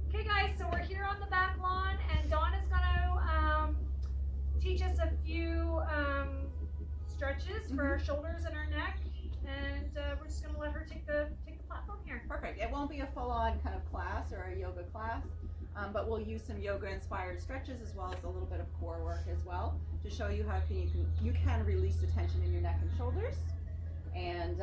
Okay guys, so we're here on the back lawn and Dawn is going to teach us a few stretches for our shoulders and our neck, and we're just going to let her take the platform here. Perfect. It won't be a full-on kind of class or a yoga class, but we'll use some yoga inspired stretches as well as a little bit of core work as well to show you how you can release the tension in your neck and shoulders and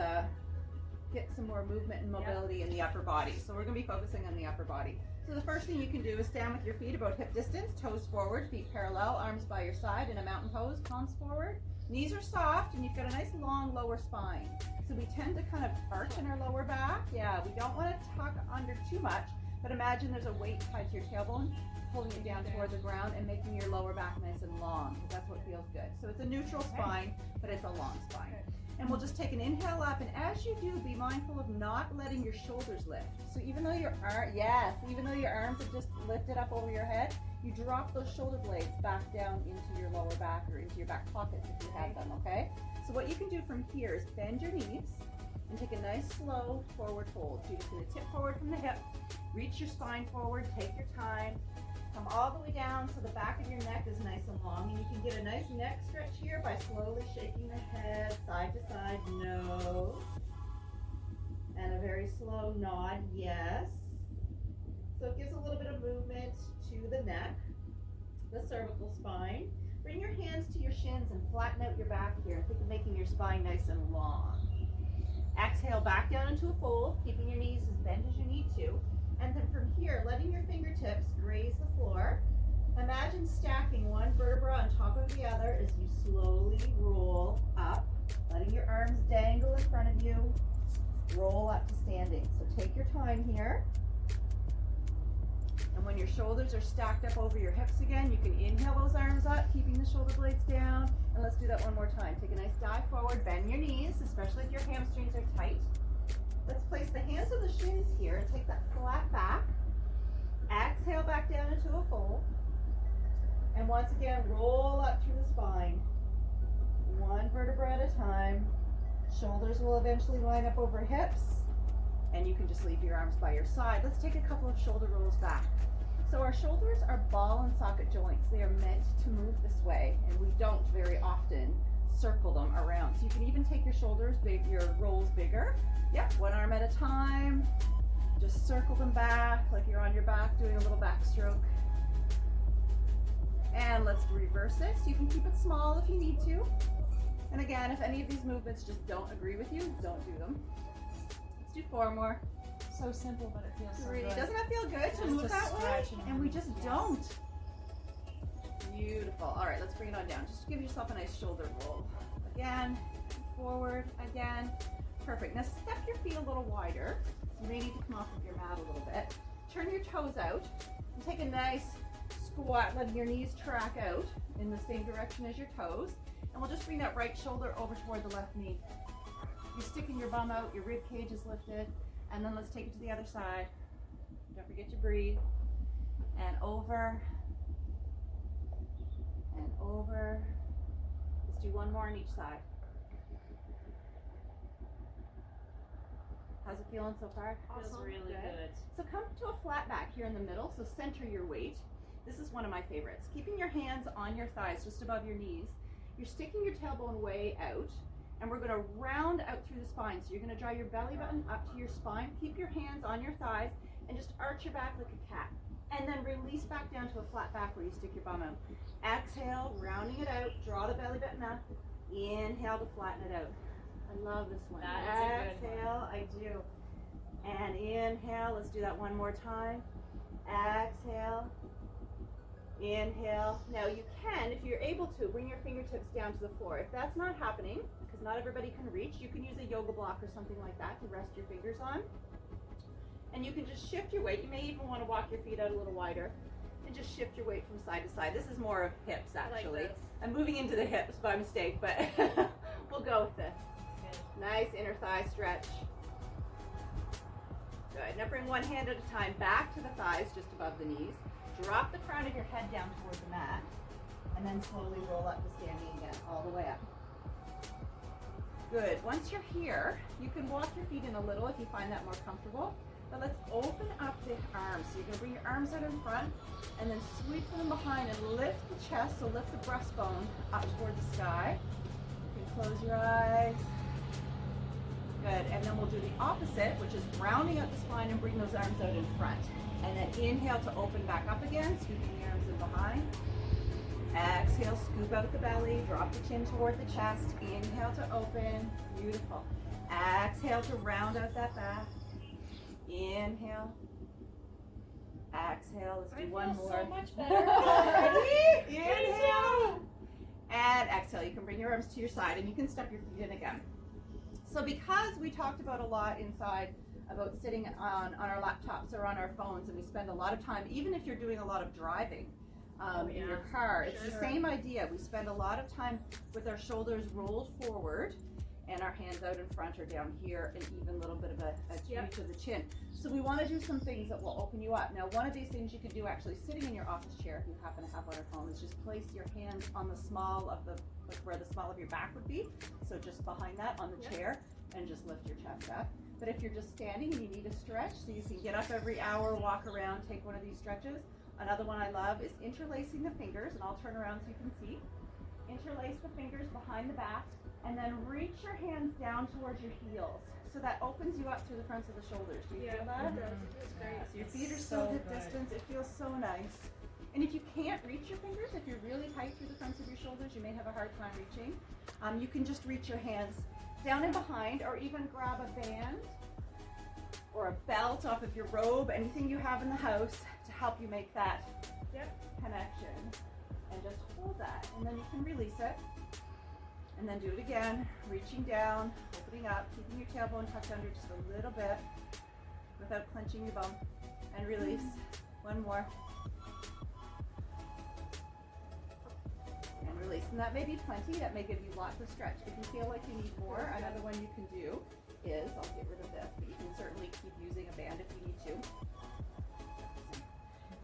get some more movement and mobility in the upper body. So we're going to be focusing on the upper body. So the first thing you can do is stand with your feet about hip distance, toes forward, feet parallel, arms by your side in a mountain pose, palms forward. Knees are soft and you've got a nice long lower spine. So we tend to kind of arch in our lower back. Yeah, we don't want to tuck under too much, but imagine there's a weight tied to your tailbone, pulling you down toward the ground and making your lower back nice and long, because that's what feels good. So it's a neutral spine, but it's a long spine. And we'll just take an inhale up, and as you do, be mindful of not letting your shoulders lift. So even though your arms are just lifted up over your head, you drop those shoulder blades back down into your lower back or into your back pockets if you have them, okay? So what you can do from here is bend your knees and take a nice slow forward fold. So you're just gonna tip forward from the hip, reach your spine forward, take your time, come all the way down so the back of your neck is nice and long, and you can get a nice neck stretch here by slowly shaking the head side to side, no, and a very slow nod, yes. So it gives a little bit of movement to the neck, the cervical spine. Bring your hands to your shins and flatten out your back here. Think of making your spine nice and long. Exhale back down into a fold, keeping your knees as bent as you need to. And then from here, letting your fingertips graze the floor. Imagine stacking one vertebra on top of the other as you slowly roll up, letting your arms dangle in front of you. Roll up to standing. So take your time here. And when your shoulders are stacked up over your hips again, you can inhale those arms up, keeping the shoulder blades down. And let's do that one more time. Take a nice dive forward, bend your knees, especially if your hamstrings are tight. Let's place the hands on the shins here and take that flat back. Exhale back down into a fold. And once again, roll up through the spine. One vertebra at a time. Shoulders will eventually line up over hips. And you can just leave your arms by your side. Let's take a couple of shoulder rolls back. So our shoulders are ball and socket joints. They are meant to move this way, and we don't very often circle them around. So you can even take your shoulders, your rolls bigger. Yep, one arm at a time. Just circle them back like you're on your back doing a little backstroke. And let's reverse it. So you can keep it small if you need to. And again, if any of these movements just don't agree with you, don't do them. Let's do 4 more. So simple, but it feels so Really, good. doesn't that feel good to move that way? And we just don't. Beautiful. All right, let's bring it on down. Just give yourself a nice shoulder roll. Again, forward, again. Perfect. Now step your feet a little wider. You may need to come off of your mat a little bit. Turn your toes out and take a nice squat, letting your knees track out in the same direction as your toes. And we'll just bring that right shoulder over toward the left knee. You're sticking your bum out, your rib cage is lifted. And then let's take it to the other side. Don't forget to breathe. And over. And over. Let's do one more on each side. How's it feeling so far? Awesome. Feels really good. So come to a flat back here in the middle. So center your weight. This is one of my favorites. Keeping your hands on your thighs just above your knees. You're sticking your tailbone way out. And we're going to round out through the spine. So you're going to draw your belly button up to your spine. Keep your hands on your thighs and just arch your back like a cat. And then release back down to a flat back where you stick your bum out. Exhale, rounding it out. Draw the belly button up. Inhale to flatten it out. I love this one. That is a good Exhale, I do. And inhale. Let's do that one more time. Exhale. Inhale. Now you can, if you're able to, bring your fingertips down to the floor. If that's not happening, because not everybody can reach, you can use a yoga block or something like that to rest your fingers on. And you can just shift your weight. You may even want to walk your feet out a little wider and just shift your weight from side to side. This is more of hips, actually. Like this. I'm moving into the hips by mistake, but we'll go with this. Good. Nice inner thigh stretch. Good. Now bring one hand at a time back to the thighs, just above the knees. Drop the crown of your head down towards the mat, and then slowly roll up to standing again, all the way up. Good. Once you're here, you can walk your feet in a little if you find that more comfortable. But let's open up the arms. So you're gonna bring your arms out in front and then sweep them behind and lift the chest, so lift the breastbone up toward the sky. You can close your eyes. Good, and then we'll do the opposite, which is rounding out the spine and bring those arms out in front. And then inhale to open back up again, scooping the arms in behind. Exhale, scoop out the belly, drop the chin toward the chest. Inhale to open, beautiful. Exhale to round out that back. Inhale. Exhale, let's do one more. So much better. Ready? Inhale. And exhale, you can bring your arms to your side and you can step your feet in again. So because we talked about a lot inside about sitting on our laptops or on our phones, and we spend a lot of time, even if you're doing a lot of driving in your car, it's the same idea. We spend a lot of time with our shoulders rolled forward and our hands out in front or down here, and even a little bit of a reach of the chin. So we want to do some things that will open you up. Now, one of these things you can do actually sitting in your office chair, if you happen to have on a phone, is just place your hands on the small of the, like where the small of your back would be. So just behind that on the chair, and just lift your chest up. But if you're just standing and you need a stretch, so you can get up every hour, walk around, take one of these stretches. Another one I love is interlacing the fingers, and I'll turn around so you can see. Interlace the fingers behind the back, and then reach your hands down towards your heels. So that opens you up through the fronts of the shoulders. Do you feel that? It does. It's great. So your feet are still hip distance. It feels so nice. And if you can't reach your fingers, if you're really tight through the fronts of your shoulders, you may have a hard time reaching. You can just reach your hands down and behind, or even grab a band or a belt off of your robe, anything you have in the house to help you make that connection. And just hold that, and then you can release it. And then do it again, reaching down, opening up, keeping your tailbone tucked under just a little bit without clenching your bum. And release. One more. And release. And that may be plenty. That may give you lots of stretch. If you feel like you need more, another one you can do is, I'll get rid of this, but you can certainly keep using a band if you need to,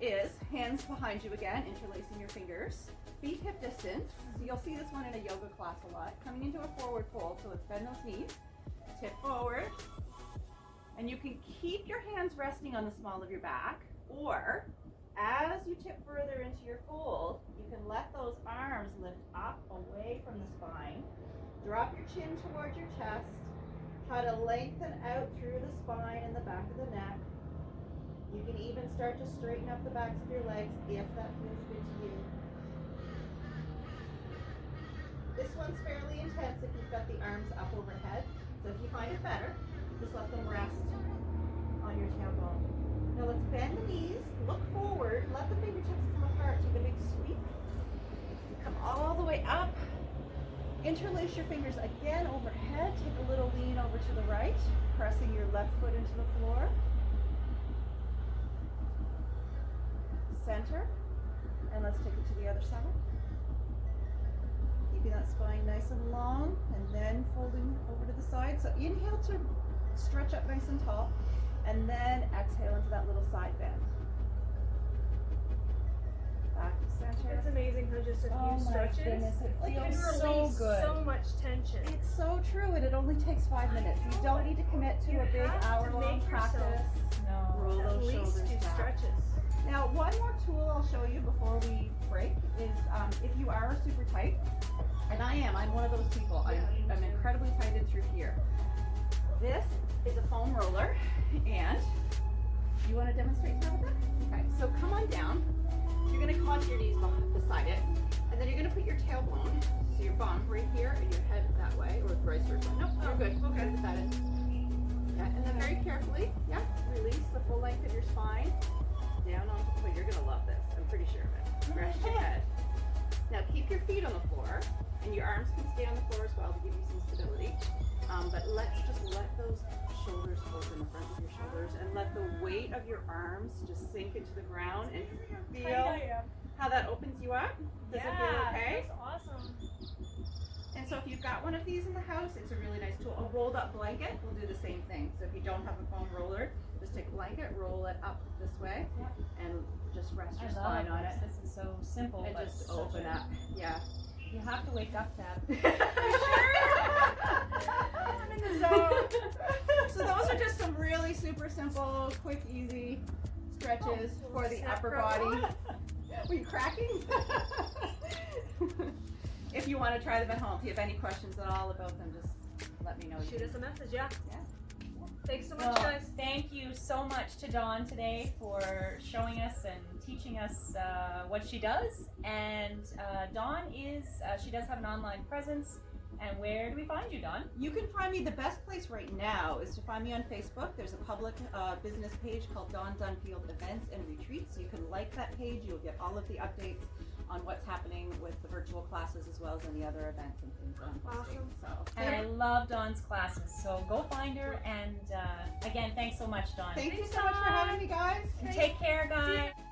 is hands behind you again, interlacing your fingers. Feet hip distance. So you'll see this one in a yoga class a lot. Coming into a forward fold, so let's bend those knees. Tip forward. And you can keep your hands resting on the small of your back, or as you tip further into your fold, you can let those arms lift up away from the spine. Drop your chin towards your chest. Try to lengthen out through the spine and the back of the neck. You can even start to straighten up the backs of your legs if that feels good to you. This one's fairly intense if you've got the arms up overhead. So if you find it better, just let them rest on your tailbone. Now let's bend the knees, look forward, let the fingertips come apart, take a big sweep. Come all the way up. Interlace your fingers again overhead. Take a little lean over to the right, pressing your left foot into the floor. Center, and let's take it to the other side. Keeping that spine nice and long, and then folding over to the side. So inhale to stretch up nice and tall, and then exhale into that little side bend. Back to center. It's amazing how just a few stretches It can feels release so good. so much tension. It's so true, and it only takes 5 minutes. You don't need to commit to a big hour-long practice. Roll At those least shoulders do back. stretches. Now, one more tool I'll show you before we break is if you are super tight, and I'm one of those people. I'm incredibly tight in through here. This is a foam roller, and you want to demonstrate that with it? Okay, so come on down. You're going to come onto your knees beside it, and then you're going to put your tailbone, so your bum right here, and your head that way, or vice versa. Nope, you're good. Okay, put that in. Yeah, and then very carefully, release the full length of your spine. Down onto the floor. You're going to love this. I'm pretty sure of it. Rest your head. Now keep your feet on the floor, and your arms can stay on the floor as well to give you some stability. But let's just let those shoulders open, the front of your shoulders, and let the weight of your arms just sink into the ground and feel how that opens you up. Does it feel okay? That's awesome. And so if you've got one of these in the house, it's a really nice tool. A rolled up blanket will do the same thing. So if you don't have a foam roller, just take a blanket, roll it up this way, and just rest your spine on it. This is so simple, And but just such open a- up. Yeah. You have to wake up to that. I'm in the zone. So those are just some really super simple, quick, easy stretches for the Snap, upper grab. body. Were you cracking? If you want to try them at home, if you have any questions at all about them, just let me know. Shoot us a message, yeah. Yeah. Thanks so much, Well, guys. thank you so much to Dawn today for showing us and teaching us what she does. And Dawn she does have an online presence. And where do we find you, Dawn? You can find me, the best place right now is to find me on Facebook. There's a public business page called Dawn Dunfield Events and Retreats. You can like that page. You'll get all of the updates on what's happening with the virtual classes as well as any other events and things that I'm hosting. Awesome. So, And I love Dawn's classes, so go find her. And again, thanks so much, Dawn. thank you Thanks, so much for Dawn. having me, guys. And take care, See guys. ya.